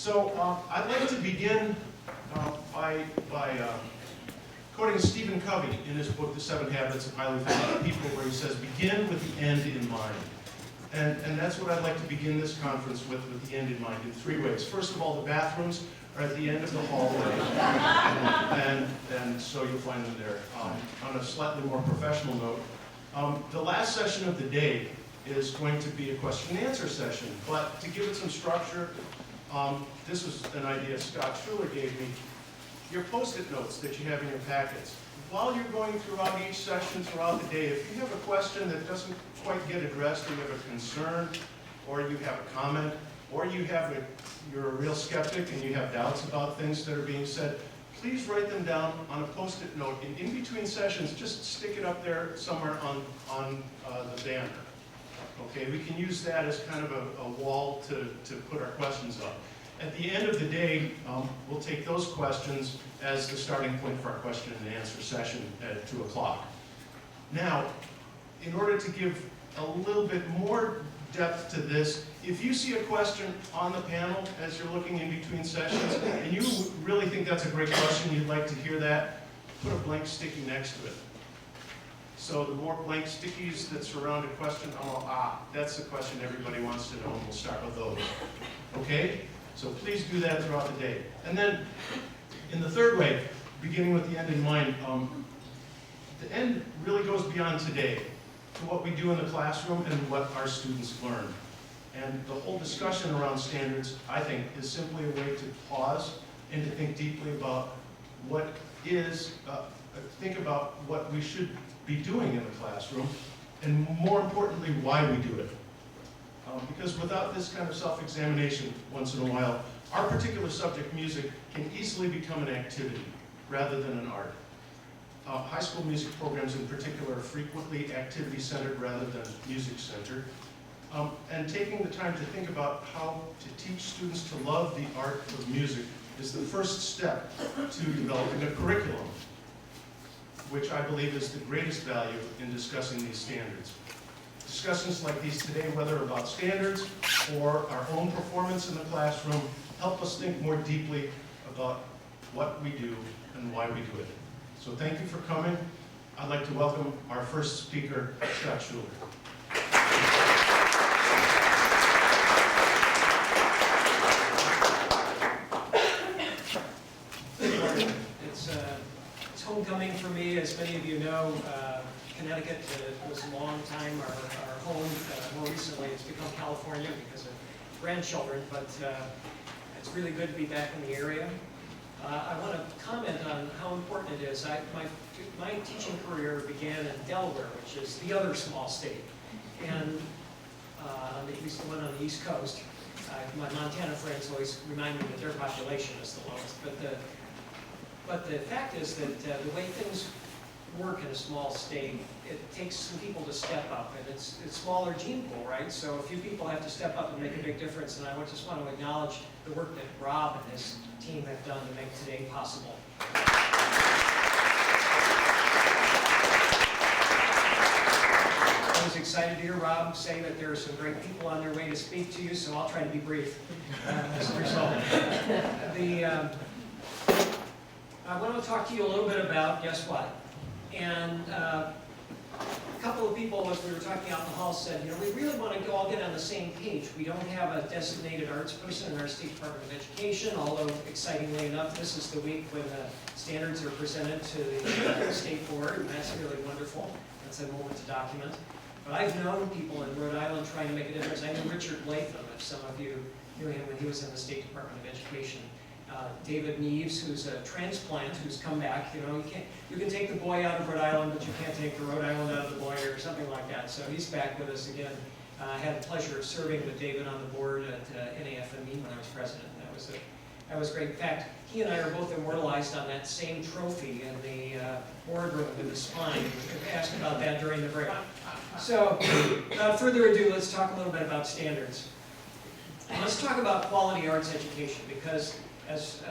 I'd like to begin by quoting Stephen Covey in his book, The 7 Habits of Highly Effective People, where he says, begin with the end in mind. And that's what I'd like to begin this conference with the end in mind, in 3 ways. First of all, the bathrooms are at the end of the hallway, and so you'll find them there. On a slightly more professional note, the last session of the day is going to be a question and answer session, but to give it some structure, this was an idea Scott Shuler gave me. Your Post-it notes that you have in your packets. While you're going throughout each session throughout the day, if you have a question that doesn't quite get addressed, or you have a concern, or you have a comment, or you're a real skeptic and you have doubts about things that are being said, please write them down on a Post-it note. And in between sessions, just stick it up there somewhere on the banner. Okay, we can use that as kind of a wall to put our questions up. At the end of the day, we'll take those questions as the starting point for our question and answer session at 2 o'clock. Now, in order to give a little bit more depth to this, if you see a question on the panel as you're looking in between sessions, and you really think that's a great question, you'd like to hear that, put a blank sticky next to it. So the more blank stickies that surround a question, that's the question everybody wants to know, and we'll start with those. Okay? So please do that throughout the day. And then, in the third way, beginning with the end in mind, the end really goes beyond today to what we do in the classroom and what our students learn. And the whole discussion around standards, I think, is simply a way to pause and to think deeply about think about what we should be doing in the classroom, and more importantly, why we do it. Because without this kind of self-examination once in a while, our particular subject, music, can easily become an activity rather than an art. High school music programs in particular are frequently activity-centered rather than music-centered. And taking the time to think about how to teach students to love the art of music is the first step to developing a curriculum, which I believe is the greatest value in discussing these standards. Discussions like these today, whether about standards or our own performance in the classroom, help us think more deeply about what we do and why we do it. So thank you for coming. I'd like to welcome our first speaker, Scott Shuler. It's homecoming for me, as many of you know. Connecticut was a long time our home. More recently, it's become California because of grandchildren, but it's really good to be back in the area. I want to comment on how important it is. My teaching career began in Delaware, which is the other small state, and at least the one on the East Coast. My Montana friends always remind me that their population is the lowest, but the fact is that the way things work in a small state, it takes some people to step up, and it's smaller gene pool, right? So a few people have to step up and make a big difference, and I just want to acknowledge the work that Rob and his team have done to make today possible. I was excited to hear Rob say that there are some great people on their way to speak to you, so I'll try to be brief as a result. I want to talk to you a little bit about, guess what? And a couple of people, as we were talking out in the hall, said, we really want to all get on the same page. We don't have a designated arts person in our State Department of Education, although, excitingly enough, this is the week when the standards are presented to the State Board, and that's really wonderful. That's a moment to document. But I've known people in Rhode Island trying to make a difference. I knew Richard Latham, if some of you knew him when he was in the State Department of Education. David Neves, who's a transplant, who's come back. You can take the boy out of Rhode Island, but you can't take the Rhode Island out of the boy, or something like that. So he's back with us again. I had the pleasure of serving with David on the board at NAFME when I was president. That was great. In fact, he and I are both immortalized on that same trophy in the boardroom with the spine. We asked about that during the break. So, without further ado, let's talk a little bit about standards. Let's talk about quality arts education, because as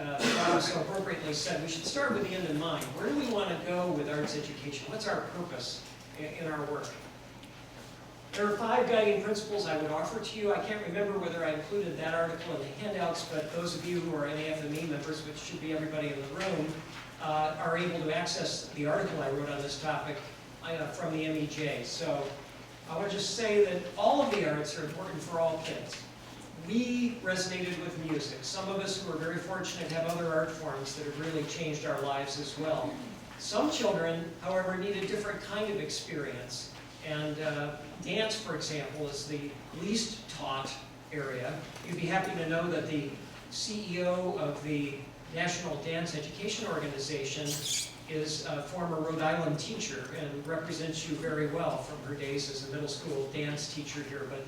Rob so appropriately said, we should start with the end in mind. Where do we want to go with arts education? What's our purpose in our work? There are 5 guiding principles I would offer to you. I can't remember whether I included that article in the handouts, but those of you who are NAFME members, which should be everybody in the room, are able to access the article I wrote on this topic from the MEJ. So I want to just say that all of the arts are important for all kids. We resonated with music. Some of us who are very fortunate have other art forms that have really changed our lives as well. Some children, however, need a different kind of experience. And dance, for example, is the least taught area. You'd be happy to know that the CEO of the National Dance Education Organization is a former Rhode Island teacher and represents you very well from her days as a middle school dance teacher here. But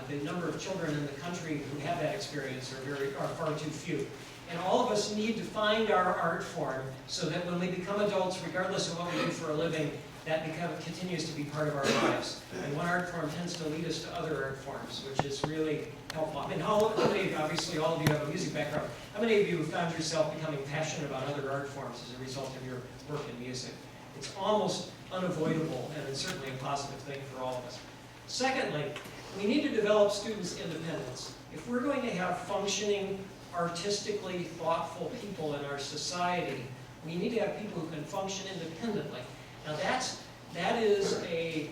the number of children in the country who have that experience are far too few. And all of us need to find our art form so that when we become adults, regardless of what we do for a living, that continues to be part of our lives. And one art form tends to lead us to other art forms, which is really helpful. I mean, how many of you, obviously all of you have a music background, how many of you have found yourself becoming passionate about other art forms as a result of your work in music? It's almost unavoidable, and it's certainly a positive thing for all of us. Secondly, we need to develop students' independence. If we're going to have functioning, artistically thoughtful people in our society, we need to have people who can function independently. Now that is a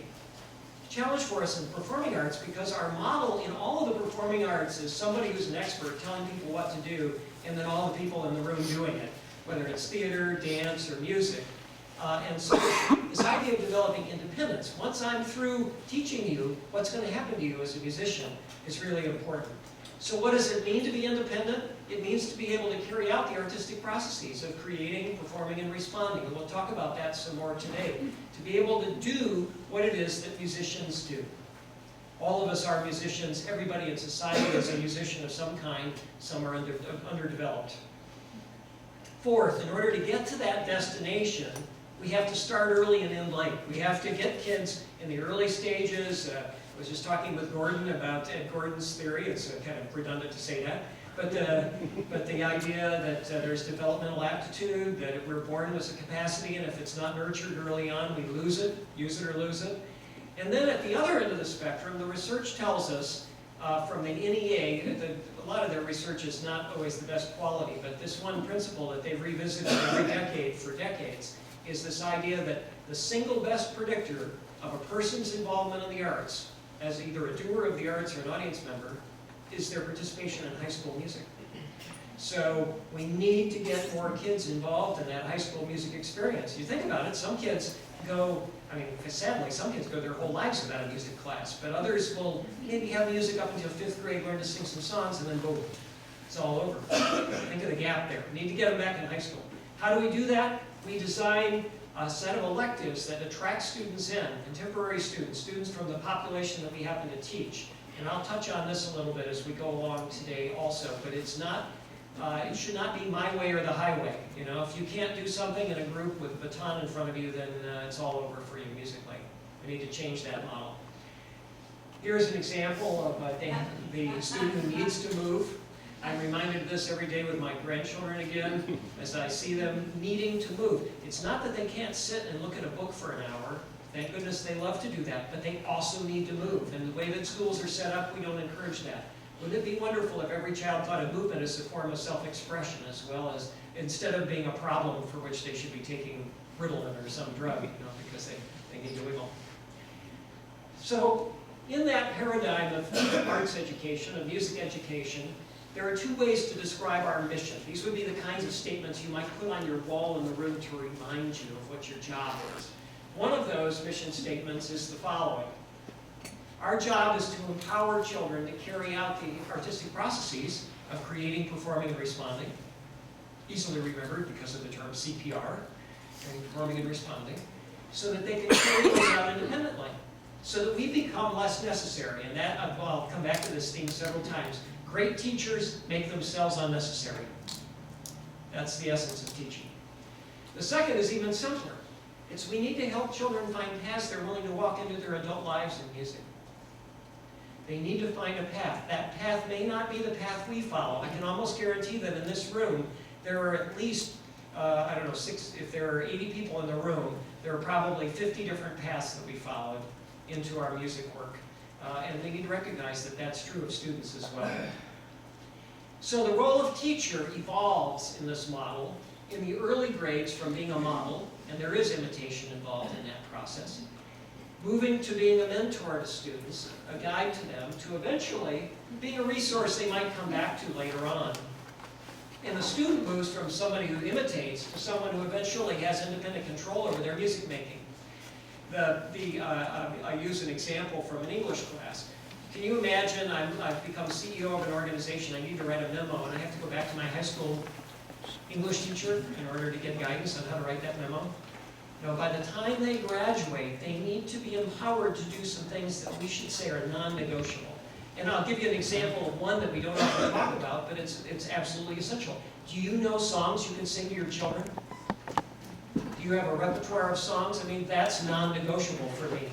challenge for us in performing arts because our model in all of the performing arts is somebody who's an expert telling people what to do and then all the people in the room doing it, whether it's theater, dance, or music. And so this idea of developing independence, once I'm through teaching you what's going to happen to you as a musician, is really important. So what does it mean to be independent? It means to be able to carry out the artistic processes of creating, performing, and responding. And we'll talk about that some more today. To be able to do what it is that musicians do. All of us are musicians. Everybody in society is a musician of some kind. Some are underdeveloped. Fourth, in order to get to that destination, we have to start early and end late. We have to get kids in the early stages. I was just talking with Gordon about Ed Gordon's theory. It's kind of redundant to say that. But the idea that there's developmental aptitude, that we're born with a capacity, and if it's not nurtured early on, we lose it, use it or lose it. And then at the other end of the spectrum, the research tells us from the NEA, a lot of their research is not always the best quality, but this one principle that they've revisited every decade for decades is this idea that the single best predictor of a person's involvement in the arts, as either a doer of the arts or an audience member, is their participation in high school music. So we need to get more kids involved in that high school music experience. You think about it, some kids go, I mean, sadly, some kids go their whole lives without a music class, but others will maybe have music up until 5th grade, learn to sing some songs, and then boom, it's all over. Think of the gap there. We need to get them back in high school. How do we do that? We design a set of electives that attract students in, contemporary students, students from the population that we happen to teach. And I'll touch on this a little bit as we go along today also, but it's not, it should not be my way or the highway. You know, if you can't do something in a group with a baton in front of you, then it's all over for you musically. We need to change that model. Here's an example of the student who needs to move. I'm reminded of this every day with my grandchildren again, as I see them needing to move. It's not that they can't sit and look at a book for an hour. Thank goodness they love to do that, but they also need to move. And the way that schools are set up, we don't encourage that. Wouldn't it be wonderful if every child thought of movement as a form of self-expression, as well as, instead of being a problem for which they should be taking Ritalin or some drug, you know, because they need to wiggle. So, in that paradigm of arts education, of music education, there are 2 ways to describe our mission. These would be the kinds of statements you might put on your wall in the room to remind you of what your job is. One of those mission statements is the following. Our job is to empower children to carry out the artistic processes of creating, performing, and responding. Easily remembered because of the term CPR, performing and responding, so that they can carry those out independently, so that we become less necessary. And that, I'll come back to this theme several times. Great teachers make themselves unnecessary. That's the essence of teaching. The second is even simpler. It's we need to help children find paths they're willing to walk into their adult lives in music. They need to find a path. That path may not be the path we follow. I can almost guarantee that in this room, there are at least, I don't know, if there are 80 people in the room, there are probably 50 different paths that we followed into our music work. And we need to recognize that that's true of students as well. So the role of teacher evolves in this model in the early grades from being a model, and there is imitation involved in that process, moving to being a mentor to students, a guide to them, to eventually being a resource they might come back to later on. And the student moves from somebody who imitates to someone who eventually has independent control over their music making. I use an example from an English class. Can you imagine I've become CEO of an organization, I need to write a memo, and I have to go back to my high school English teacher in order to get guidance on how to write that memo? No, by the time they graduate, they need to be empowered to do some things that we should say are non-negotiable. And I'll give you an example of one that we don't often talk about, but it's absolutely essential. Do you know songs you can sing to your children? Do you have a repertoire of songs? I mean, that's non-negotiable for me.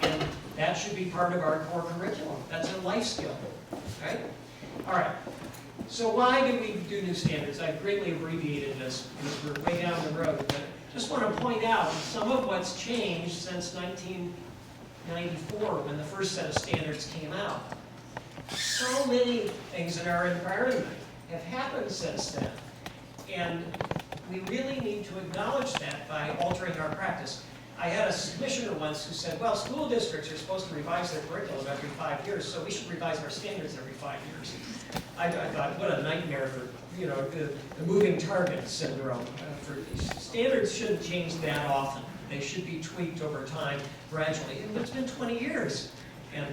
And that should be part of our core curriculum. That's a life skill, right? All right. So why did we do new standards? I've greatly abbreviated this because we're way down the road. But just want to point out some of what's changed since 1994 when the first set of standards came out. So many things in our environment have happened since then. And we really need to acknowledge that by altering our practice. I had a commissioner once who said, well, school districts are supposed to revise their curriculum every 5 years, so we should revise our standards every 5 years. I thought, what a nightmare for, the moving target syndrome. Standards shouldn't change that often. They should be tweaked over time gradually. And it's been 20 years. And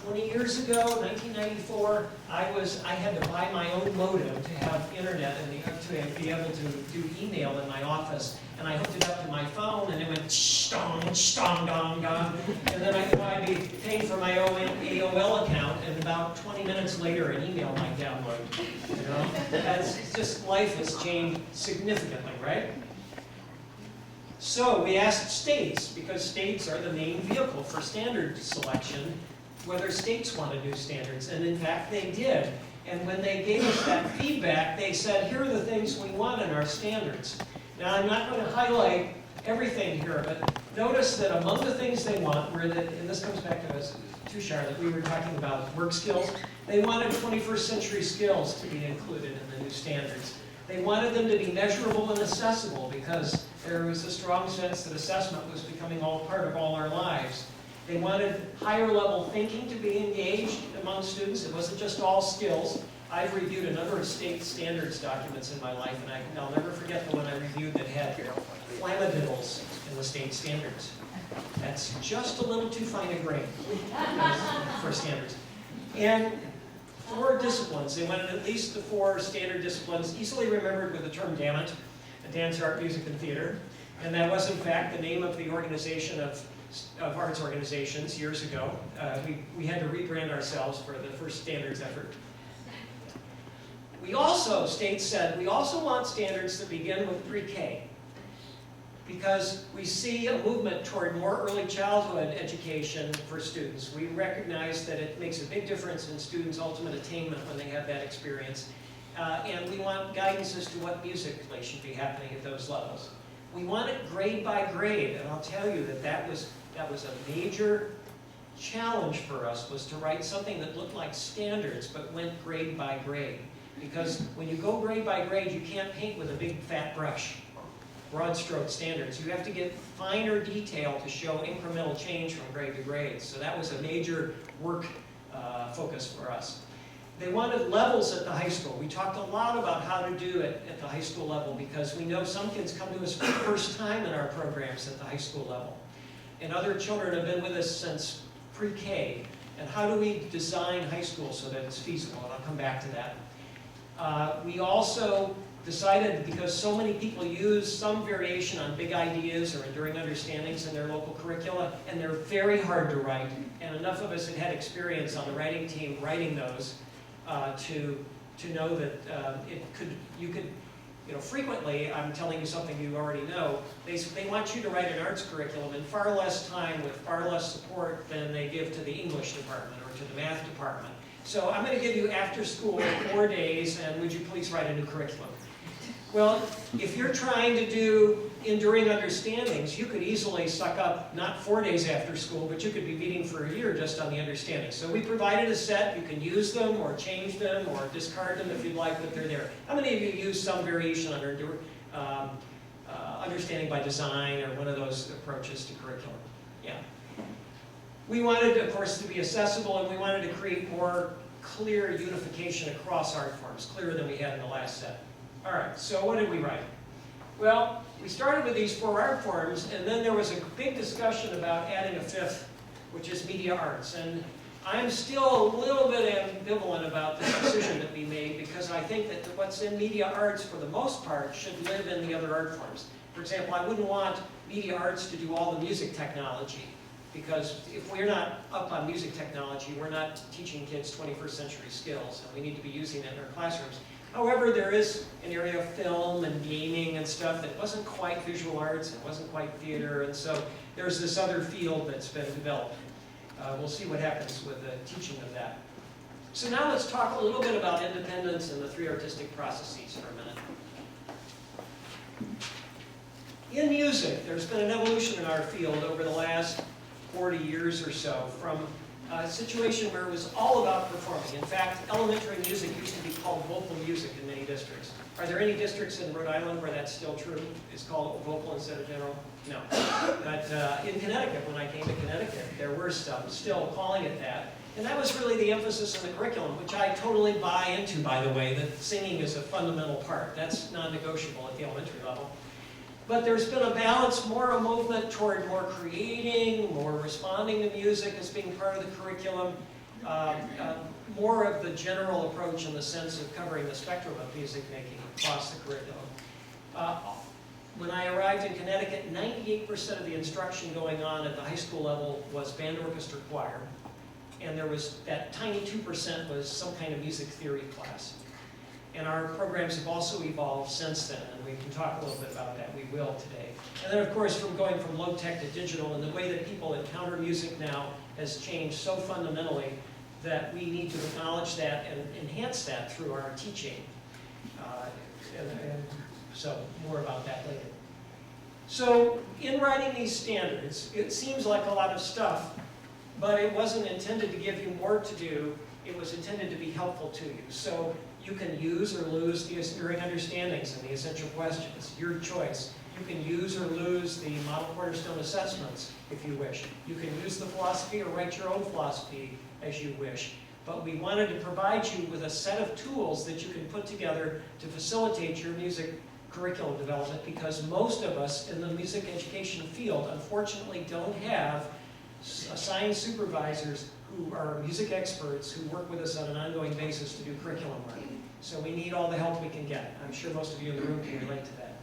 20 years ago, 1994, I had to buy my own modem to have internet and to be able to do email in my office. And I hooked it up to my phone, and it went stong, stong, dong, dong. And then I'd be paying for my own AOL account, and about 20 minutes later, an email might download. It's just life has changed significantly, right? So we asked states, because states are the main vehicle for standard selection, whether states want to do standards. And in fact, they did. And when they gave us that feedback, they said, here are the things we want in our standards. Now, I'm not going to highlight everything here, but notice that among the things they want were that, and this comes back to us, to Charlotte, we were talking about work skills. They wanted 21st century skills to be included in the new standards. They wanted them to be measurable and accessible because there was a strong sense that assessment was becoming all part of all our lives. They wanted higher level thinking to be engaged among students. It wasn't just all skills. I've reviewed a number of state standards documents in my life, and I'll never forget the one I reviewed that had flammadiddles in the state standards. That's just a little too fine a grain for standards. And 4 disciplines. They wanted at least the 4 standard disciplines, easily remembered with the term DAMIT, dance, art, music, and theater. And that was, in fact, the name of the organization of arts organizations years ago. We had to rebrand ourselves for the first standards effort. We also, states said, we also want standards that begin with pre-K, because we see a movement toward more early childhood education for students. We recognize that it makes a big difference in students' ultimate attainment when they have that experience. And we want guidance as to what musically should be happening at those levels. We want it grade by grade, and I'll tell you that was a major challenge for us, was to write something that looked like standards but went grade by grade. Because when you go grade by grade, you can't paint with a big fat brush, broad stroke standards. You have to get finer detail to show incremental change from grade to grade. So that was a major work focus for us. They wanted levels at the high school. We talked a lot about how to do it at the high school level because we know some kids come to us for the first time in our programs at the high school level. And other children have been with us since pre-K. And how do we design high school so that it's feasible? And I'll come back to that. We also decided, because so many people use some variation on big ideas or enduring understandings in their local curricula, and they're very hard to write, and enough of us had experience on the writing team writing those to know that frequently, I'm telling you something you already know, they want you to write an arts curriculum in far less time with far less support than they give to the English department or to the math department. So I'm going to give you after school 4 days, and would you please write a new curriculum? Well, if you're trying to do enduring understandings, you could easily suck up, not 4 days after school, but you could be meeting for a year just on the understandings. So we provided a set. You can use them or change them or discard them if you'd like, but they're there. How many of you use some variation on understanding by design or one of those approaches to curriculum? Yeah. We wanted, of course, to be accessible, and we wanted to create more clear unification across art forms, clearer than we had in the last set. All right, so what did we write? Well, we started with these 4 art forms, and then there was a big discussion about adding a 5th, which is media arts. And I'm still a little bit ambivalent about the decision that we made, because I think that what's in media arts, for the most part, should live in the other art forms. For example, I wouldn't want media arts to do all the music technology, because if we're not up on music technology, we're not teaching kids 21st century skills, and we need to be using it in our classrooms. However, there is an area of film and gaming and stuff that wasn't quite visual arts, and wasn't quite theater, and so there's this other field that's been developed. We'll see what happens with the teaching of that. So now let's talk a little bit about independence and the 3 artistic processes for a minute. In music, there's been an evolution in our field over the last 40 years or so, from a situation where it was all about performing. In fact, elementary music used to be called vocal music in many districts. Are there any districts in Rhode Island where that's still true? It's called vocal instead of general? No. But in Connecticut, when I came to Connecticut, there were some still calling it that. And that was really the emphasis in the curriculum, which I totally buy into, by the way, that singing is a fundamental part. That's non-negotiable at the elementary level. But there's been a balance, more a movement toward more creating, more responding to music as being part of the curriculum, more of the general approach in the sense of covering the spectrum of music making across the curriculum. When I arrived in Connecticut, 98% of the instruction going on at the high school level was band, orchestra, choir, and there was that tiny 2% was some kind of music theory class. And our programs have also evolved since then, and we can talk a little bit about that. We will today. And then, of course, from going from low-tech to digital, and the way that people encounter music now has changed so fundamentally that we need to acknowledge that and enhance that through our teaching. So more about that later. So in writing these standards, it seems like a lot of stuff, but it wasn't intended to give you more to do. It was intended to be helpful to you. So you can use or lose the enduring understandings and the essential questions, your choice. You can use or lose the model cornerstone assessments if you wish. You can use the philosophy or write your own philosophy as you wish. But we wanted to provide you with a set of tools that you can put together to facilitate your music curriculum development, because most of us in the music education field unfortunately don't have assigned supervisors who are music experts who work with us on an ongoing basis to do curriculum work. So we need all the help we can get. I'm sure most of you in the room can relate to that.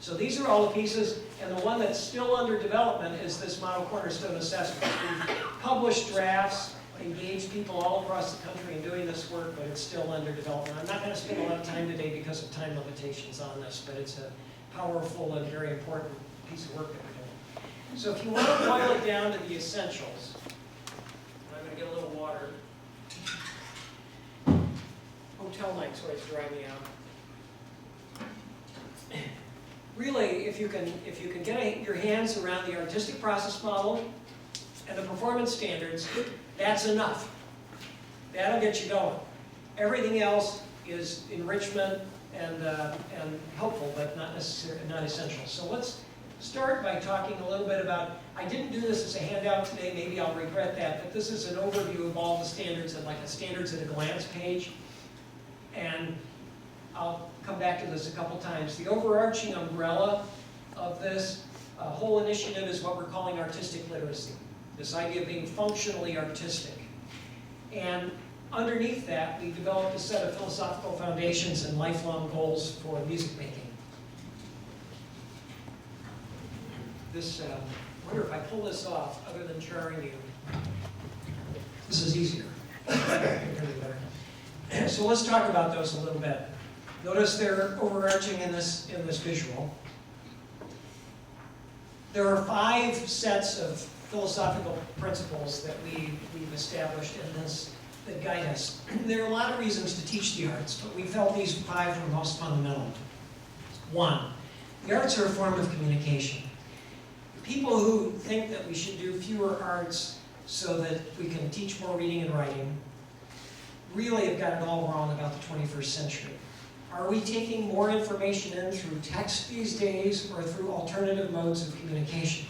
So these are all the pieces, and the one that's still under development is this model cornerstone assessment. We've published drafts, engaged people all across the country in doing this work, but it's still under development. I'm not going to spend a lot of time today because of time limitations on this, but it's a powerful and very important piece of work that we're doing. So if you want to boil it down to the essentials, I'm going to get a little water. Hotel nights always dry me out. Really, if you can get your hands around the artistic process model and the performance standards, that's enough. That'll get you going. Everything else is enrichment and helpful, but not necessary, not essential. So let's start by talking a little bit about. I didn't do this as a handout today. Maybe I'll regret that, but this is an overview of all the standards and like a standards at a glance page. And I'll come back to this a couple times. The overarching umbrella of this whole initiative is what we're calling artistic literacy. This idea of being functionally artistic. And underneath that, we developed a set of philosophical foundations and lifelong goals for music making. This, I wonder if I pull this off, other than jarring you, this is easier. So let's talk about those a little bit. Notice they're overarching in this visual. There are 5 sets of philosophical principles that we've established in this that guide us. There are a lot of reasons to teach the arts, but we felt these 5 were most fundamental. 1, The arts are a form of communication. People who think that we should do fewer arts so that we can teach more reading and writing really have got it all wrong about the 21st century. Are we taking more information in through text these days or through alternative modes of communication?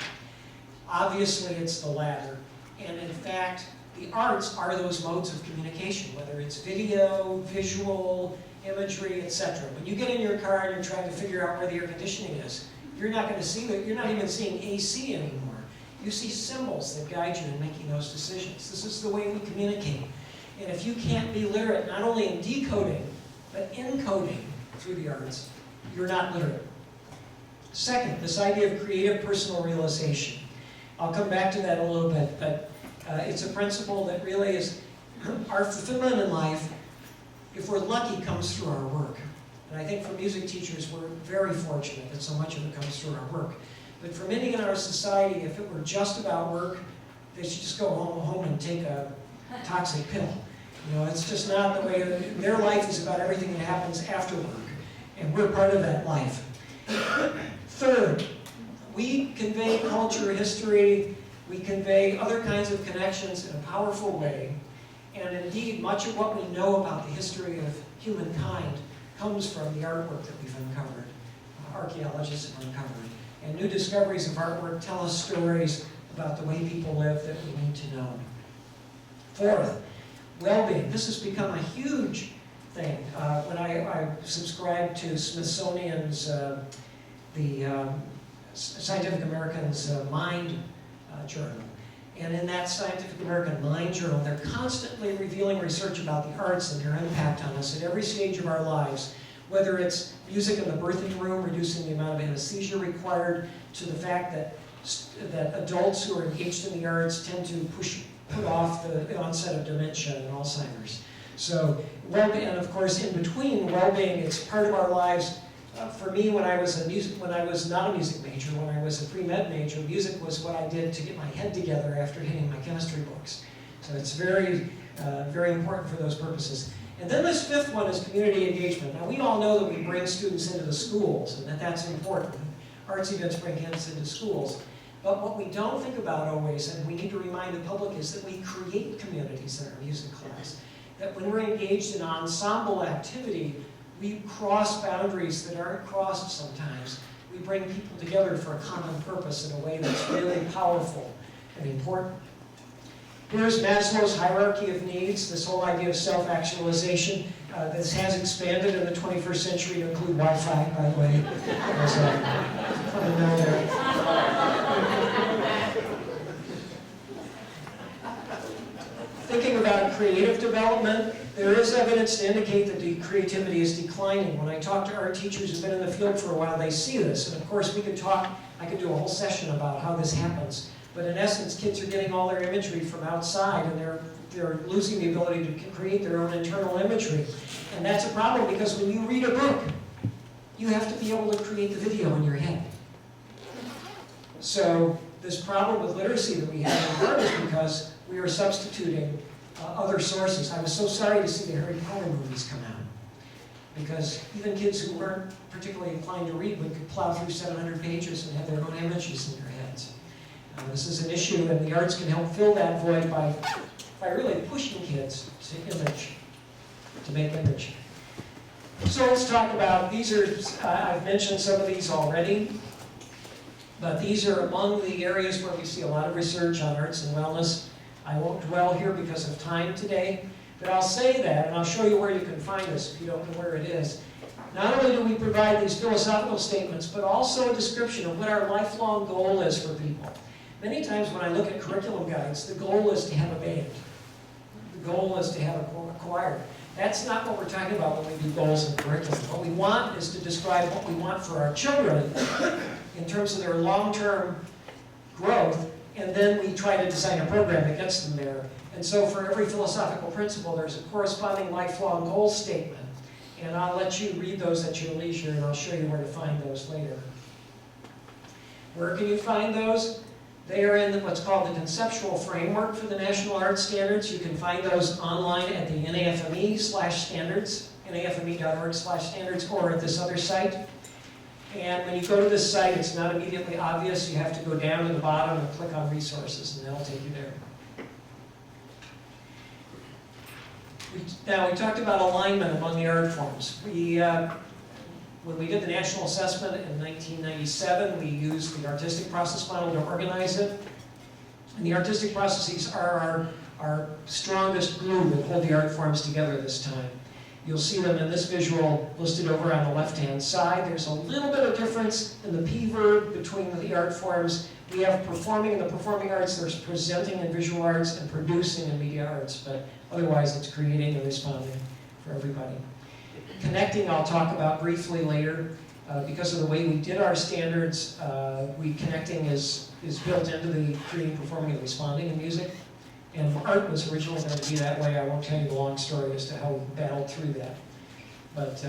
Obviously, it's the latter. And in fact, the arts are those modes of communication, whether it's video, visual, imagery, etc. When you get in your car and you're trying to figure out where the air conditioning is, you're not going to see that. You're not even seeing AC anymore. You see symbols that guide you in making those decisions. This is the way we communicate. And if you can't be literate, not only in decoding, but encoding through the arts, you're not literate. Second, this idea of creative personal realization. I'll come back to that a little bit, but it's a principle that really is our fulfillment in life, if we're lucky, comes through our work. And I think for music teachers, we're very fortunate that so much of it comes through our work. But for many in our society, if it were just about work, they should just go home and take a toxic pill. You know, it's just not the way, their life is about everything that happens after work. And we're part of that life. Third, we convey culture, history, we convey other kinds of connections in a powerful way. And indeed, much of what we know about the history of humankind comes from the artwork that we've uncovered, archaeologists have uncovered. And new discoveries of artwork tell us stories about the way people live that we need to know. Fourth, well-being. This has become a huge thing. When I subscribed to Smithsonian's, the Scientific American's Mind Journal, and in that Scientific American Mind Journal, they're constantly revealing research about the arts and their impact on us at every stage of our lives, whether it's music in the birthing room, reducing the amount of anesthesia required, to the fact that adults who are engaged in the arts tend to put off the onset of dementia and Alzheimer's. So, well-being, and of course, in between well-being, it's part of our lives. For me, when I was not a music major, when I was a pre-med major, music was what I did to get my head together after hitting my chemistry books. So it's very, very important for those purposes. And then this fifth one is community engagement. Now, we all know that we bring students into the schools, and that's important. Arts events bring kids into schools. But what we don't think about always, and we need to remind the public, is that we create communities in our music class. That when we're engaged in ensemble activity, we cross boundaries that aren't crossed sometimes. We bring people together for a common purpose in a way that's really powerful and important. Here's Maslow's hierarchy of needs, this whole idea of self-actualization. This has expanded in the 21st century to include Wi-Fi, by the way. There's a know there. Thinking about creative development, there is evidence to indicate that the creativity is declining. When I talk to art teachers who've been in the field for a while, they see this. And of course, I could do a whole session about how this happens. But in essence, kids are getting all their imagery from outside, and they're losing the ability to create their own internal imagery. And that's a problem, because when you read a book, you have to be able to create the video in your head. So this problem with literacy that we have in art is because we are substituting other sources. I was so sorry to see the Harry Potter movies come out, because even kids who weren't particularly inclined to read could plow through 700 pages and have their own images in their heads. This is an issue, and the arts can help fill that void by really pushing kids to make image. So let's talk about, I've mentioned some of these already, but these are among the areas where we see a lot of research on arts and wellness. I won't dwell here because of time today, but I'll say that, and I'll show you where you can find this if you don't know where it is. Not only do we provide these philosophical statements, but also a description of what our lifelong goal is for people. Many times when I look at curriculum guides, the goal is to have a band. The goal is to have a choir. That's not what we're talking about when we do goals in curriculum. What we want is to describe what we want for our children in terms of their long-term growth, and then we try to design a program that gets them there. And so for every philosophical principle, there's a corresponding lifelong goal statement. And I'll let you read those at your leisure, and I'll show you where to find those later. Where can you find those? They are in what's called the conceptual framework for the National Art Standards. You can find those online at the NAFME/standards, nafme.org/standards, or at this other site. And when you go to this site, it's not immediately obvious. You have to go down to the bottom and click on resources, and that'll take you there. Now, we talked about alignment among the art forms. When we did the national assessment in 1997, we used the artistic process model to organize it. And the artistic processes are our strongest glue that hold the art forms together this time. You'll see them in this visual listed over on the left-hand side. There's a little bit of difference in the P verb between the art forms. We have performing in the performing arts, there's presenting in visual arts, and producing in media arts, but otherwise it's creating and responding for everybody. Connecting, I'll talk about briefly later. Because of the way we did our standards, connecting is built into the creating, performing, and responding in music. And art was originally going to be that way. I won't tell you the long story as to how we battled through that. But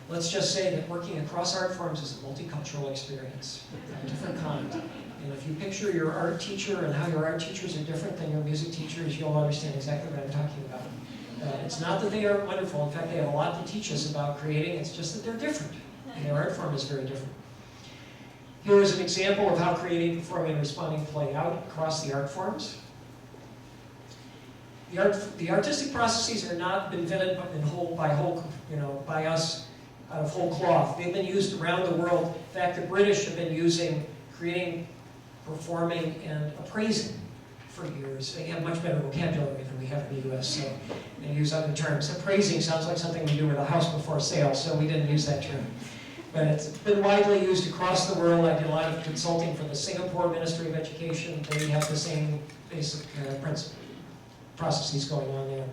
let's just say that working across art forms is a multicultural experience, a different kind. And if you picture your art teacher and how your art teachers are different than your music teachers, you'll understand exactly what I'm talking about. It's not that they are wonderful. In fact, they have a lot to teach us about creating. It's just that they're different. And their art form is very different. Here is an example of how creating, performing, and responding play out across the art forms. The artistic processes are not invented by us out of whole cloth. They've been used around the world. In fact, the British have been using creating, performing, and appraising for years. They have much better vocabulary than we have in the US, so they use other terms. Appraising sounds like something we do with a house before sale, so we didn't use that term. But it's been widely used across the world. I did a lot of consulting for the Singapore Ministry of Education. They have the same basic processes going on there.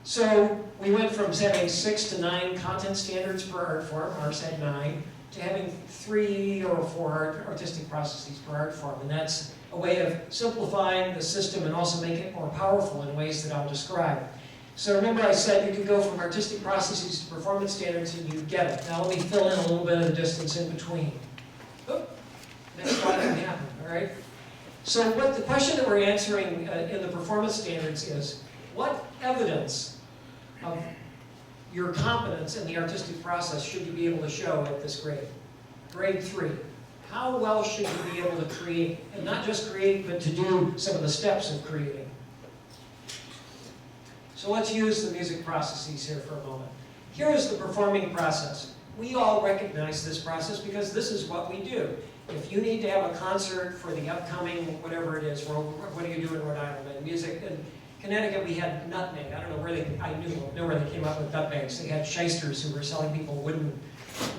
So we went from having 6 to 9 content standards per art form, ours had 9, to having 3 or 4 artistic processes per art form. And that's a way of simplifying the system and also making it more powerful in ways that I'll describe. So remember I said you could go from artistic processes to performance standards and you get it. Now let me fill in a little bit of the distance in between. Oop, next slide didn't happen, all right? So the question that we're answering in the performance standards is, what evidence of your competence in the artistic process should you be able to show at this grade? Grade 3. How well should you be able to create, and not just create, but to do some of the steps of creating? So let's use the music processes here for a moment. Here is the performing process. We all recognize this process because this is what we do. If you need to have a concert for the upcoming, whatever it is, what do you do in Rhode Island? In music, in Connecticut we had nutmeg. I don't know where I know where they came up with nutmegs. They had shysters who were selling people wooden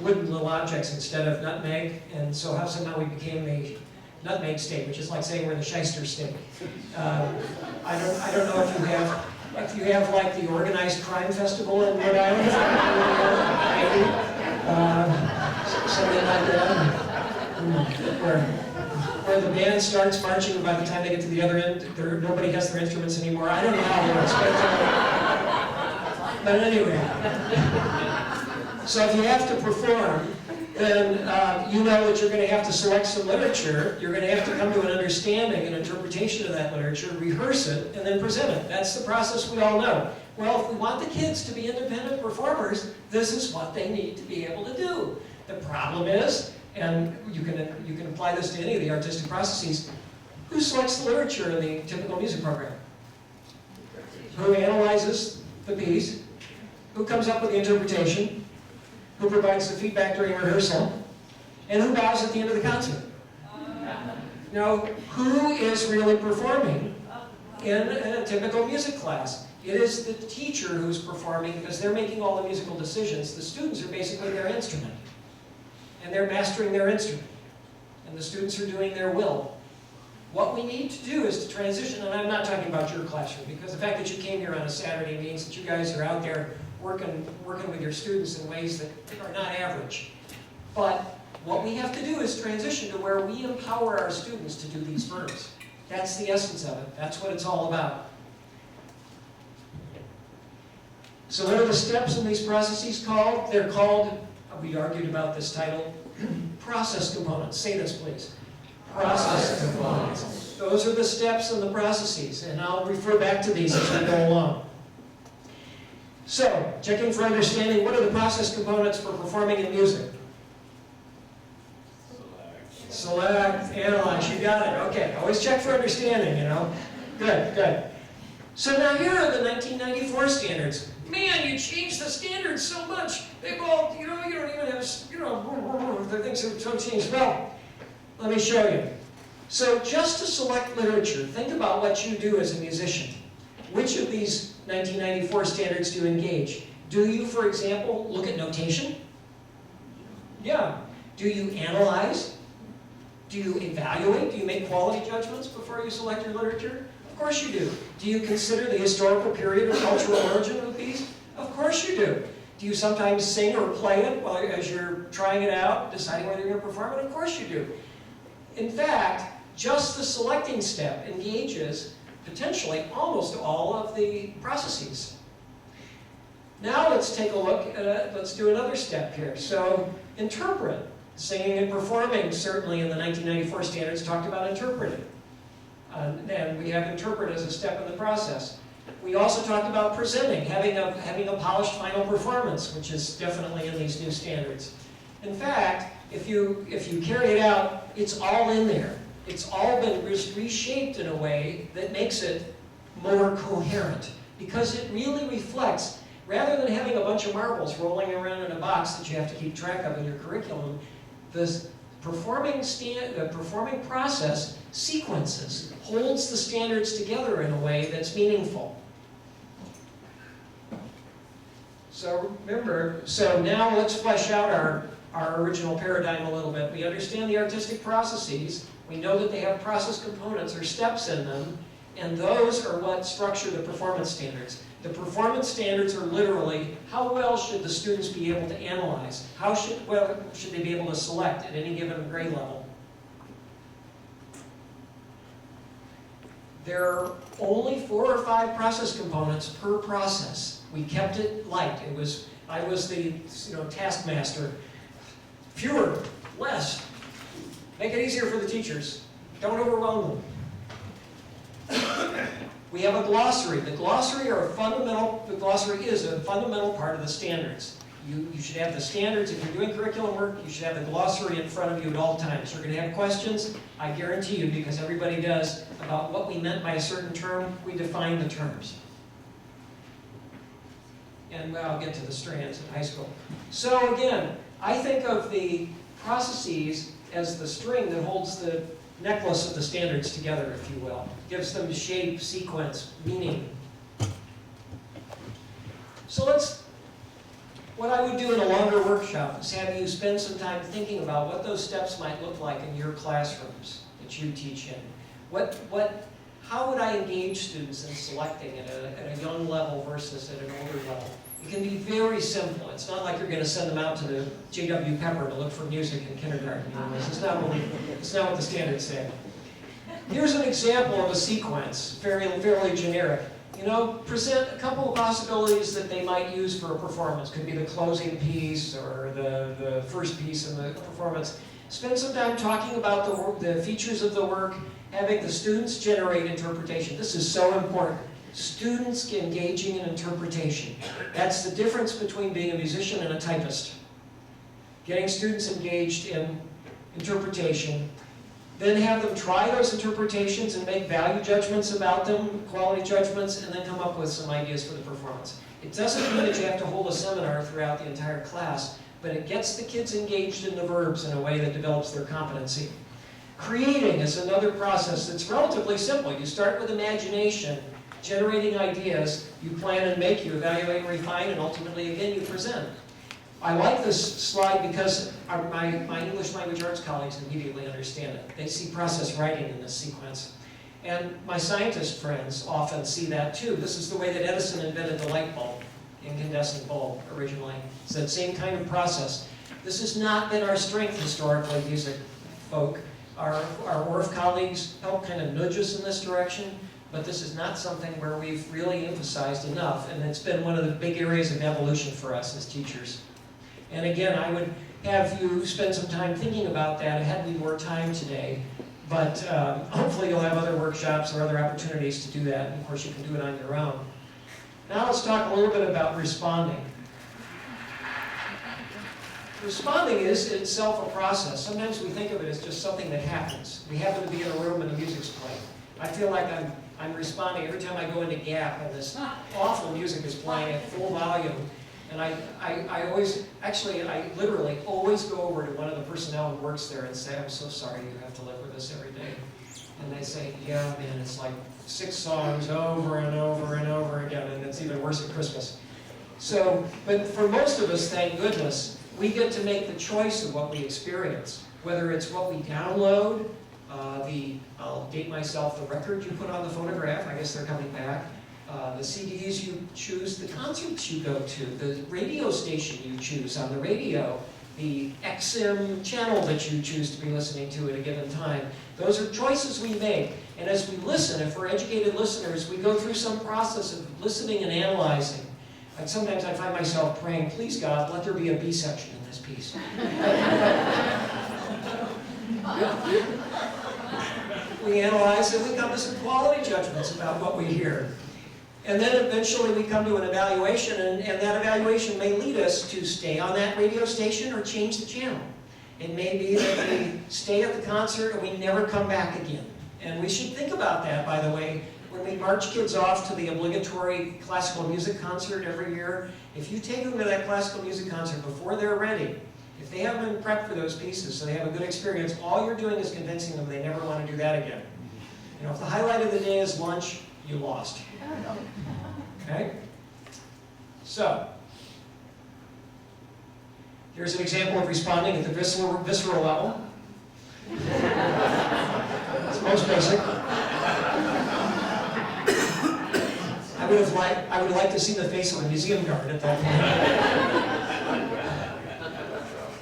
little objects instead of nutmeg, and so somehow we became the nutmeg state, which is like saying we're the shyster state. I don't know if you have like the organized crime festival in Rhode Island, something like that. Where the band starts marching, and by the time they get to the other end, nobody has their instruments anymore. I don't know how they're expecting it. But anyway, so if you have to perform, then you know that you're going to have to select some literature. You're going to have to come to an understanding, an interpretation of that literature, rehearse it, and then present it. That's the process we all know. Well, if we want the kids to be independent performers, this is what they need to be able to do. The problem is, and you can apply this to any of the artistic processes, who selects the literature in the typical music program? Who analyzes the piece? Who comes up with the interpretation? Who provides the feedback during rehearsal? And who bows at the end of the concert? Now, who is really performing in a typical music class? It is the teacher who's performing because they're making all the musical decisions. The students are basically their instrument. And they're mastering their instrument. And the students are doing their will. What we need to do is to transition, and I'm not talking about your classroom, because the fact that you came here on a Saturday means that you guys are out there working with your students in ways that are not average. But what we have to do is transition to where we empower our students to do these verbs. That's the essence of it. That's what it's all about. So what are the steps in these processes called? They're called, we argued about this title, process components. Say this, please. Process components. Those are the steps in the processes, and I'll refer back to these as we go along. So, checking for understanding, what are the process components for performing in music? select, analyze, you got it. Okay, always check for understanding, you know. Good, good. So now here are the 1994 standards. Man, you changed the standards so much. They've all, you don't even have, the things have so changed. Well, let me show you. So just to select literature, think about what you do as a musician. Which of these 1994 standards do you engage? Do you, for example, look at notation? Yeah. Do you analyze? Do you evaluate? Do you make quality judgments before you select your literature? Of course you do. Do you consider the historical period or cultural origin of these? Of course you do. Do you sometimes sing or play it as you're trying it out, deciding whether you're going to perform it? Of course you do. In fact, just the selecting step engages potentially almost all of the processes. Now let's take a look at, let's do another step here. So interpret. Singing and performing, certainly in the 1994 standards, talked about interpreting. And we have interpret as a step in the process. We also talked about presenting, having a polished final performance, which is definitely in these new standards. In fact, if you carry it out, it's all in there. It's all been reshaped in a way that makes it more coherent, because it really reflects, rather than having a bunch of marbles rolling around in a box that you have to keep track of in your curriculum, the performing process sequences, holds the standards together in a way that's meaningful. So remember, so now let's flesh out our original paradigm a little bit. We understand the artistic processes. We know that they have process components or steps in them, and those are what structure the performance standards. The performance standards are literally, how well should the students be able to analyze? How should they be able to select at any given grade level? There are only 4 or 5 process components per process. We kept it light. I was the taskmaster. Fewer, less. Make it easier for the teachers. Don't overwhelm them. We have a glossary. The glossary is a fundamental part of the standards. You should have the standards. If you're doing curriculum work, you should have the glossary in front of you at all times. You're going to have questions, I guarantee you, because everybody does, about what we meant by a certain term. We define the terms. And I'll get to the strands in high school. So again, I think of the processes as the string that holds the necklace of the standards together, if you will. Gives them shape, sequence, meaning. So what I would do in a longer workshop is have you spend some time thinking about what those steps might look like in your classrooms that you teach in. How would I engage students in selecting at a young level versus at an older level? It can be very simple. It's not like you're going to send them out to the J.W. Pepper to look for music in kindergarten. It's not what the standards say. Here's an example of a sequence, fairly generic. Present a couple of possibilities that they might use for a performance. Could be the closing piece or the first piece in the performance. Spend some time talking about the features of the work, having the students generate interpretation. This is so important. Students engaging in interpretation. That's the difference between being a musician and a typist. Getting students engaged in interpretation, then have them try those interpretations and make value judgments about them, quality judgments, and then come up with some ideas for the performance. It doesn't mean that you have to hold a seminar throughout the entire class, but it gets the kids engaged in the verbs in a way that develops their competency. Creating is another process that's relatively simple. You start with imagination, generating ideas, you plan and make, you evaluate and refine, and ultimately, again, you present. I like this slide because my English language arts colleagues immediately understand it. They see process writing in this sequence. And my scientist friends often see that too. This is the way that Edison invented the light bulb, incandescent bulb originally. It's that same kind of process. This has not been our strength historically, music folk. Our ORF colleagues help kind of nudge us in this direction, but this is not something where we've really emphasized enough, and it's been one of the big areas of evolution for us as teachers. And again, I would have you spend some time thinking about that. I had more time today, but hopefully you'll have other workshops or other opportunities to do that, and of course you can do it on your own. Now let's talk a little bit about responding. Responding is itself a process. Sometimes we think of it as just something that happens. We happen to be in a room and the music's playing. I feel like I'm responding every time I go into Gap and this awful music is playing at full volume. And I always, actually, I literally always go over to one of the personnel who works there and say, I'm so sorry you have to live with this every day. And they say, yeah, man, it's like 6 songs over and over and over again, and it's even worse at Christmas. So, but for most of us, thank goodness, we get to make the choice of what we experience, whether it's what we download, I'll date myself, the record you put on the phonograph, I guess they're coming back, the CDs you choose, the concerts you go to, the radio station you choose on the radio, the XM channel that you choose to be listening to at a given time. Those are choices we make. And as we listen, if we're educated listeners, we go through some process of listening and analyzing. And sometimes I find myself praying, please God, let there be a B section in this piece. We analyze and we come to some quality judgments about what we hear. And then eventually we come to an evaluation, and that evaluation may lead us to stay on that radio station or change the channel. It may be that we stay at the concert and we never come back again. And we should think about that, by the way, when we march kids off to the obligatory classical music concert every year. If you take them to that classical music concert before they're ready, if they haven't been prepped for those pieces so they have a good experience, all you're doing is convincing them they never want to do that again. You know, if the highlight of the day is lunch, you lost. Okay? So, here's an example of responding at the visceral level. It's most basic. I would like to see the face of a museum guard at that point.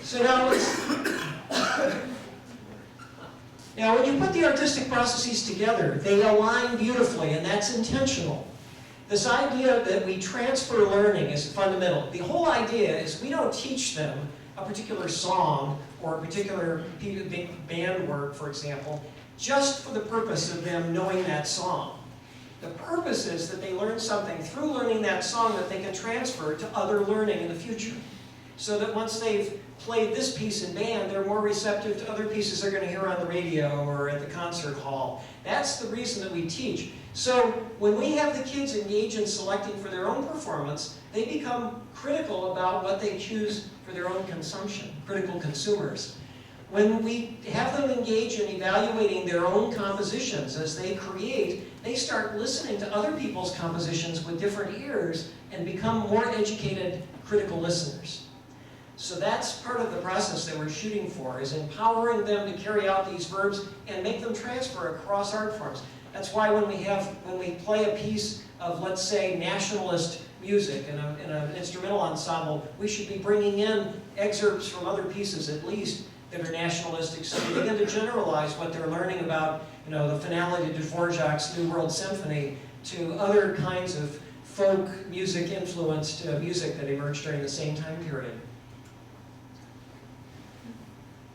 So now when you put the artistic processes together, they align beautifully, and that's intentional. This idea that we transfer learning is fundamental. The whole idea is we don't teach them a particular song or a particular band work, for example, just for the purpose of them knowing that song. The purpose is that they learn something through learning that song that they can transfer to other learning in the future. So that once they've played this piece in band, they're more receptive to other pieces they're going to hear on the radio or at the concert hall. That's the reason that we teach. So when we have the kids engage in selecting for their own performance, they become critical about what they choose for their own consumption, critical consumers. When we have them engage in evaluating their own compositions as they create, they start listening to other people's compositions with different ears and become more educated, critical listeners. So that's part of the process that we're shooting for, is empowering them to carry out these verbs and make them transfer across art forms. That's why when we play a piece of, let's say, nationalist music in an instrumental ensemble, we should be bringing in excerpts from other pieces at least that are nationalistic, so they begin to generalize what they're learning about, you know, the finale to Dvorak's New World Symphony to other kinds of folk music influenced music that emerged during the same time period.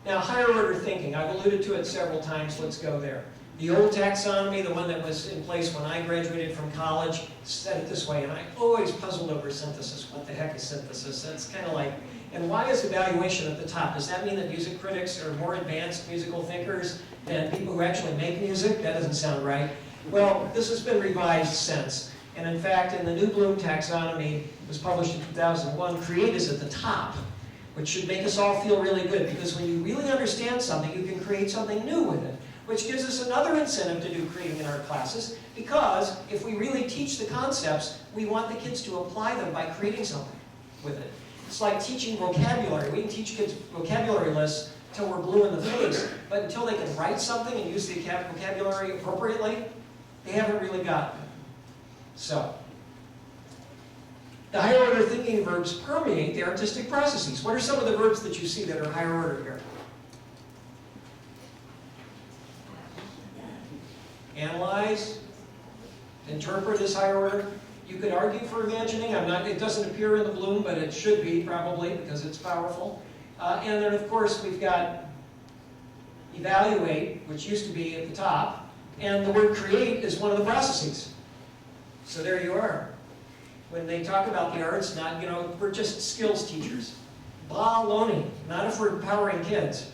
Now, higher order thinking, I've alluded to it several times, let's go there. The old taxonomy, the one that was in place when I graduated from college, said it this way, and I always puzzled over synthesis. What the heck is synthesis? That's kind of like, and why is evaluation at the top? Does that mean that music critics are more advanced musical thinkers than people who actually make music? That doesn't sound right. Well, this has been revised since. And in fact, in the New Bloom taxonomy, it was published in 2001, create is at the top, which should make us all feel really good, because when you really understand something, you can create something new with it, which gives us another incentive to do creating in our classes, because if we really teach the concepts, we want the kids to apply them by creating something with it. It's like teaching vocabulary. We can teach kids vocabulary lists until we're blue in the face, but until they can write something and use the vocabulary appropriately, they haven't really gotten it. So, the higher order thinking verbs permeate the artistic processes. What are some of the verbs that you see that are higher order here? Analyze, interpret is higher order. You could argue for imagining. It doesn't appear in the Bloom, but it should be probably because it's powerful. And then of course we've got evaluate, which used to be at the top, and the word create is one of the processes. So there you are. When they talk about the arts, we're just skills teachers. Baloney, not if we're empowering kids.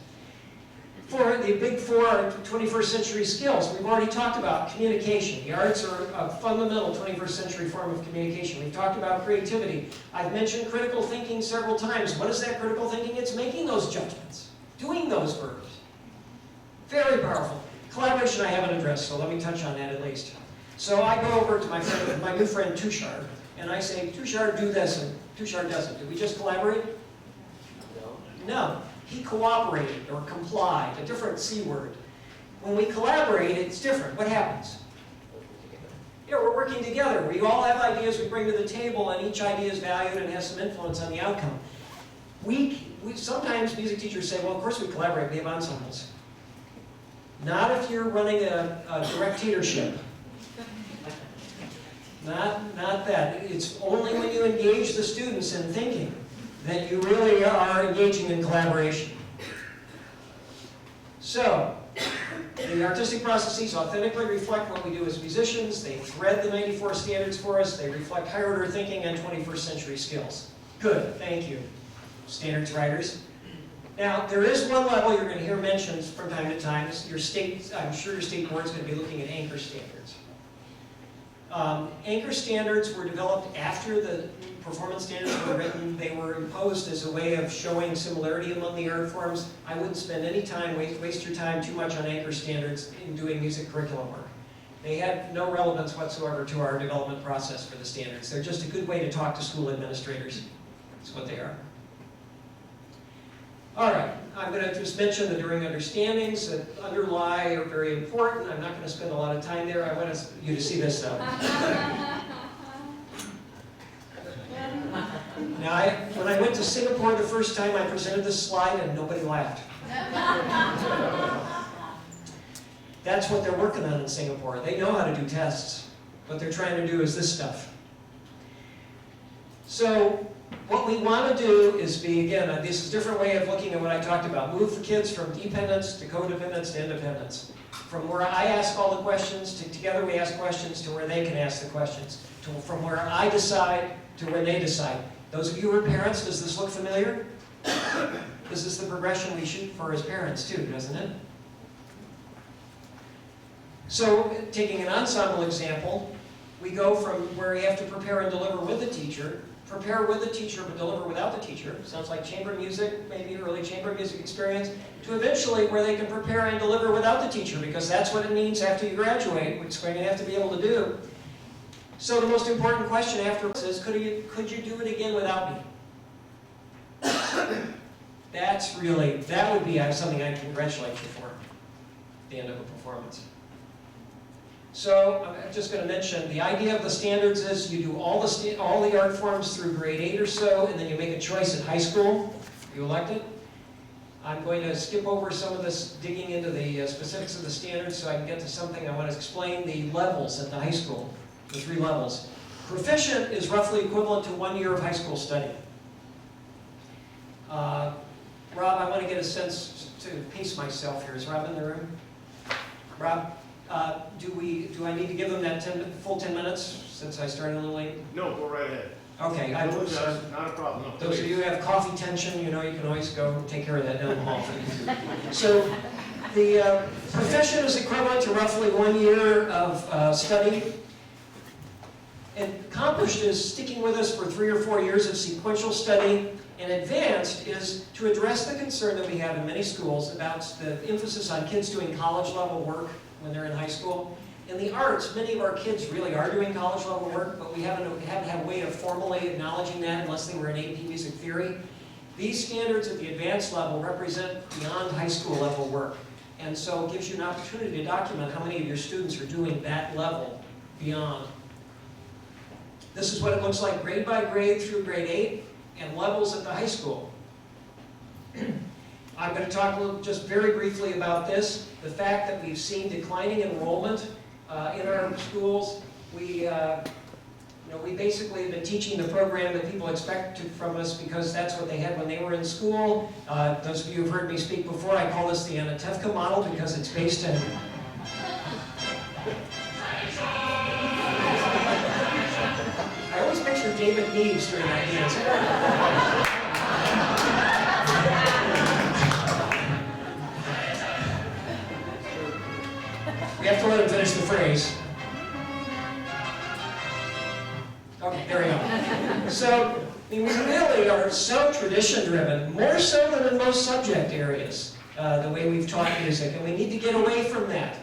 For the big four 21st century skills, we've already talked about communication. The arts are a fundamental 21st century form of communication. We've talked about creativity. I've mentioned critical thinking several times. What is that critical thinking? It's making those judgments, doing those verbs. Very powerful. Collaboration I haven't addressed, so let me touch on that at least. So I go over to my new friend Tushar, and I say, Tushar, do this, and Tushar doesn't. Did we just collaborate? No. He cooperated or complied, a different C word. When we collaborate, it's different. What happens? Yeah, we're working together. We all have ideas we bring to the table, and each idea is valued and has some influence on the outcome. Sometimes music teachers say, well, of course we collaborate, we have ensembles. Not if you're running a directorship. Not that. It's only when you engage the students in thinking that you really are engaging in collaboration. So, the artistic processes authentically reflect what we do as musicians. They thread the 94 standards for us. They reflect higher order thinking and 21st century skills. Good, thank you, standards writers. Now, there is one level you're going to hear mentioned from time to time. I'm sure your state board is going to be looking at anchor standards. Anchor standards were developed after the performance standards were written. They were imposed as a way of showing similarity among the art forms. I wouldn't spend any time, waste your time too much on anchor standards in doing music curriculum work. They had no relevance whatsoever to our development process for the standards. They're just a good way to talk to school administrators. That's what they are. All right, I'm going to just mention the enduring understandings that underlie are very important. I'm not going to spend a lot of time there. I want you to see this though. Now, when I went to Singapore the first time, I presented this slide and nobody laughed. That's what they're working on in Singapore. They know how to do tests. What they're trying to do is this stuff. So, what we want to do is again, this is a different way of looking at what I talked about. Move the kids from dependence to codependence to independence. From where I ask all the questions, to together we ask questions, to where they can ask the questions. From where I decide to where they decide. Those of you who are parents, does this look familiar? This is the progression we shoot for as parents too, doesn't it? So, taking an ensemble example, we go from where you have to prepare and deliver with the teacher, prepare with the teacher but deliver without the teacher, sounds like chamber music, maybe early chamber music experience, to eventually where they can prepare and deliver without the teacher, because that's what it means after you graduate, which you're going to have to be able to do. So the most important question afterwards is, could you do it again without me? That would be something I'd congratulate you for, at the end of a performance. So I'm just going to mention, the idea of the standards is you do all the art forms through grade 8 or so, and then you make a choice in high school. You elect it. I'm going to skip over some of this, digging into the specifics of the standards so I can get to something I want to explain, the levels at the high school, the 3 levels. Proficient is roughly equivalent to 1 year of high school study. Rob, I want to get a sense to pace myself here. Is Rob in the room? Rob? Do I need to give them that full 10 minutes since I started a little late? No, go right ahead. Okay. Not a problem. No, those of you who have coffee tension, you can always go take care of that down the hall. So the proficient is equivalent to roughly 1 year of study. Accomplished is sticking with us for 3 or 4 years of sequential study. And advanced is to address the concern that we have in many schools about the emphasis on kids doing college-level work when they're in high school. In the arts, many of our kids really are doing college-level work, but we haven't had a way of formally acknowledging that unless they were in AP music theory. These standards at the advanced level represent beyond high school level work. And so it gives you an opportunity to document how many of your students are doing that level beyond. This is what it looks like grade by grade through grade 8 and levels at the high school. I'm going to talk just very briefly about this. The fact that we've seen declining enrollment in our schools. We basically have been teaching the program that people expect from us because that's what they had when they were in school. Those of you who've heard me speak before, I call this the Anatevka model because it's based in... I always picture David Neves doing that dance. You have to let him finish the phrase. Okay, there we go. So, I mean, we really are so tradition-driven, more so than in most subject areas, the way we've taught music, and we need to get away from that.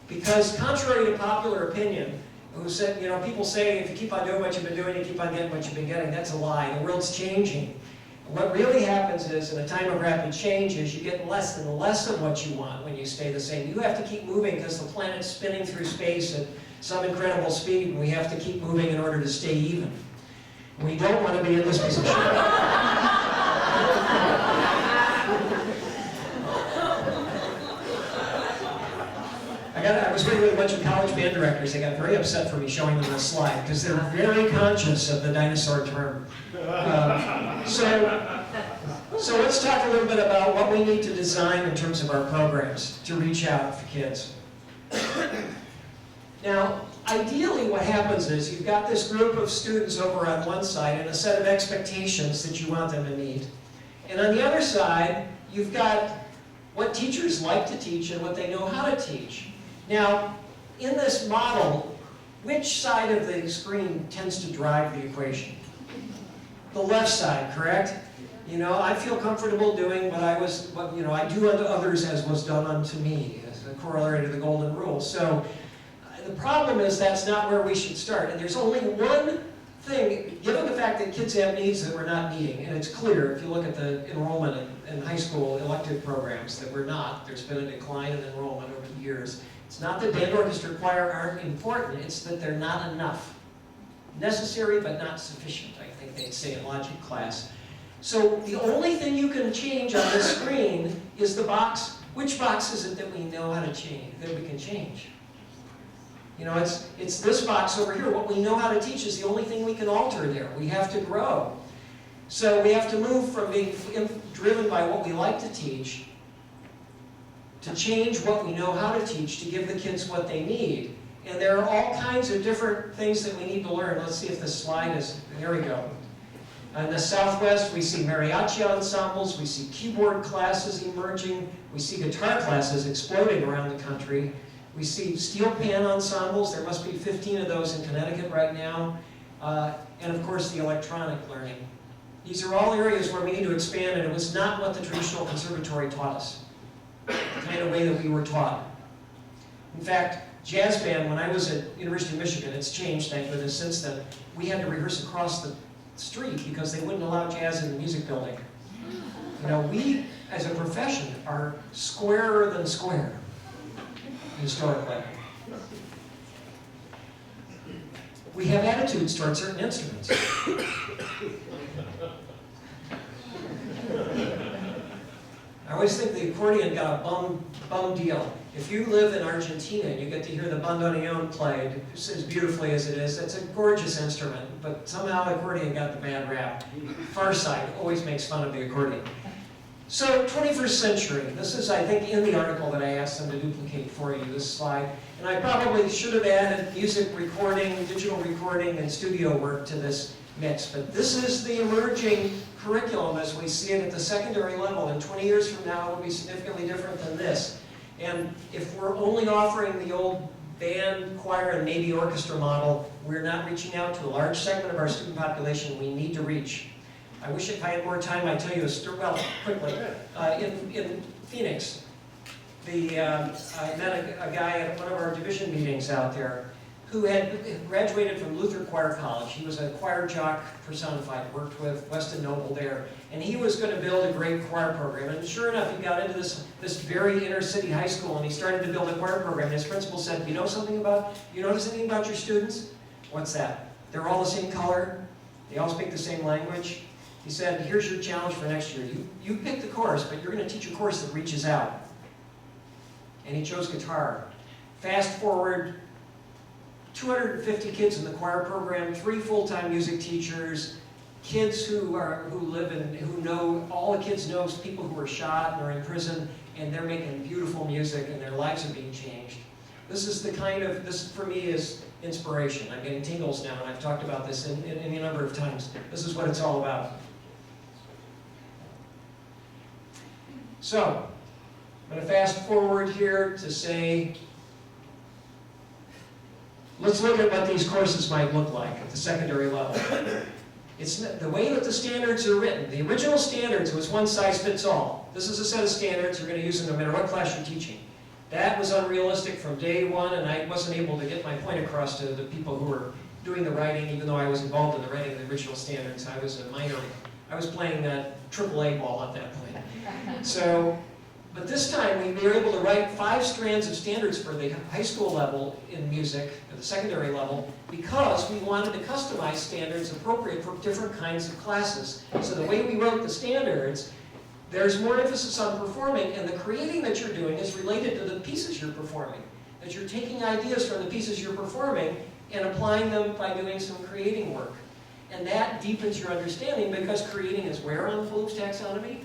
Because contrary to popular opinion, who said, you know, people say if you keep on doing what you've been doing, you keep on getting what you've been getting. That's a lie. The world's changing. What really happens is, in a time of rapid change, is you get less and less of what you want when you stay the same. You have to keep moving because the planet's spinning through space at some incredible speed, and we have to keep moving in order to stay even. We don't want to be in this position. I was working with a bunch of college band directors. They got very upset for me showing them this slide because they're very conscious of the dinosaur term. So let's talk a little bit about what we need to design in terms of our programs to reach out for kids. Now, ideally what happens is you've got this group of students over on one side and a set of expectations that you want them to meet. And on the other side, you've got what teachers like to teach and what they know how to teach. Now, in this model, which side of the screen tends to drive the equation? The left side, correct? You know, I feel comfortable doing what I do unto others as was done unto me, as a corollary to the golden rule. So the problem is that's not where we should start. And there's only one thing, given the fact that kids have needs that we're not meeting, and it's clear if you look at the enrollment in high school elective programs that we're not. There's been a decline in enrollment over the years. It's not that band, orchestra, choir aren't important, it's that they're not enough. Necessary but not sufficient, I think they'd say in logic class. So the only thing you can change on this screen is the box. Which box is it that we know how to change, that we can change? You know, it's this box over here. What we know how to teach is the only thing we can alter there. We have to grow. So we have to move from being driven by what we like to teach to change what we know how to teach to give the kids what they need. And there are all kinds of different things that we need to learn. Let's see if this slide is, there we go. In the Southwest, we see mariachi ensembles, we see keyboard classes emerging, we see guitar classes exploding around the country. We see steel pan ensembles, there must be 15 of those in Connecticut right now. And of course the electronic learning. These are all areas where we need to expand, and it was not what the traditional conservatory taught us, the kind of way that we were taught. In fact, jazz band, when I was at University of Michigan, it's changed, thank goodness, since then. We had to rehearse across the street because they wouldn't allow jazz in the music building. You know, we, as a profession, are squarer than square, historically. We have attitudes toward certain instruments. I always think the accordion got a bum deal. If you live in Argentina and you get to hear the bandoneon played as beautifully as it is, it's a gorgeous instrument, but somehow the accordion got the bad rap. Far Side always makes fun of the accordion. So, 21st century, this is, I think, in the article that I asked them to duplicate for you, this slide. And I probably should have added music recording, digital recording, and studio work to this mix. But this is the emerging curriculum as we see it at the secondary level. And 20 years from now, it will be significantly different than this. And if we're only offering the old band, choir, and maybe orchestra model, we're not reaching out to a large segment of our student population we need to reach. I wish if I had more time, I'd tell you a story, well, quickly. In Phoenix, I met a guy at one of our division meetings out there who had graduated from Luther Choir College. He was a choir jock personified, worked with Weston Noble there, and he was going to build a great choir program. And sure enough, he got into this very inner city high school, and he started to build a choir program. And his principal said, you notice anything about your students? What's that? They're all the same color. They all speak the same language. He said, here's your challenge for next year. You pick the course, but you're going to teach a course that reaches out. And he chose guitar. Fast forward, 250 kids in the choir program, 3 full-time music teachers, kids who live and who know, all the kids know people who are shot and are in prison, and they're making beautiful music and their lives are being changed. This for me is inspiration. I'm getting tingles now, and I've talked about this any number of times. This is what it's all about. So, I'm going to fast forward here to say, let's look at what these courses might look like at the secondary level. It's the way that the standards are written. The original standards was one size fits all. This is a set of standards you're going to use no matter what class you're teaching. That was unrealistic from day one, and I wasn't able to get my point across to the people who were doing the writing, even though I was involved in the writing of the original standards. I was a minor. I was playing that AAA ball at that point. So, but this time we were able to write 5 strands of standards for the high school level in music, at the secondary level, because we wanted to customize standards appropriate for different kinds of classes. So the way we wrote the standards, there's more emphasis on performing, and the creating that you're doing is related to the pieces you're performing. That you're taking ideas from the pieces you're performing and applying them by doing some creating work. And that deepens your understanding, because creating is where on Bloom's taxonomy?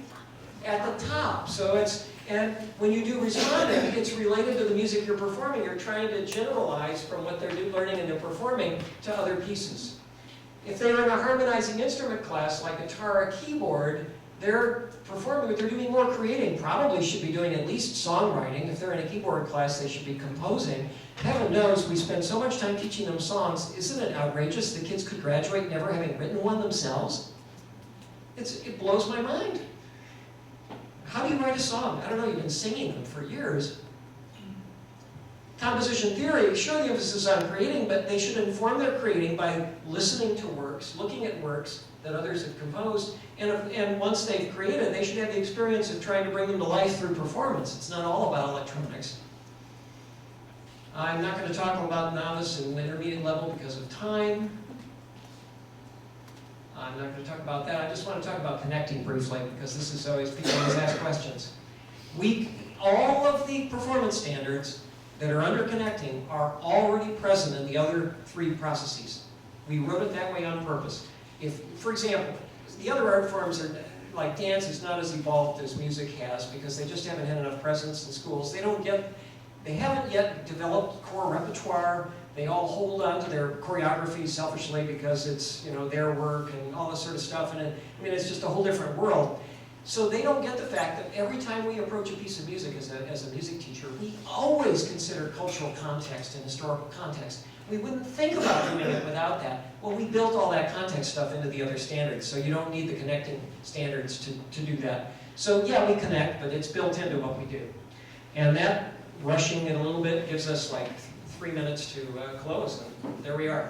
At the top. So it's, and when you do responding, it's related to the music you're performing. You're trying to generalize from what they're learning and they're performing to other pieces. If they're in a harmonizing instrument class like guitar or keyboard, they're performing, they're doing more creating, probably should be doing at least songwriting. If they're in a keyboard class, they should be composing. Heaven knows we spend so much time teaching them songs. Isn't it outrageous the kids could graduate never having written one themselves? It blows my mind. How do you write a song? I don't know, you've been singing them for years. Composition theory, sure, the emphasis is on creating, but they should inform their creating by listening to works, looking at works that others have composed, and once they've created, they should have the experience of trying to bring them to life through performance. It's not all about electronics. I'm not going to talk about novice and intermediate level because of time. I'm not going to talk about that. I just want to talk about connecting briefly, because this is always, people always ask questions. All of the performance standards that are under connecting are already present in the other 3 processes. We wrote it that way on purpose. If, for example, the other art forms are, like dance is not as evolved as music has, because they just haven't had enough presence in schools. They haven't yet developed core repertoire. They all hold on to their choreography selfishly because it's, you know, their work and all this sort of stuff. And it's just a whole different world. So they don't get the fact that every time we approach a piece of music as a music teacher, we always consider cultural context and historical context. We wouldn't think about doing it without that. Well, we built all that context stuff into the other standards, so you don't need the connecting standards to do that. So yeah, we connect, but it's built into what we do. And that, rushing it a little bit, gives us like 3 minutes to close, and there we are.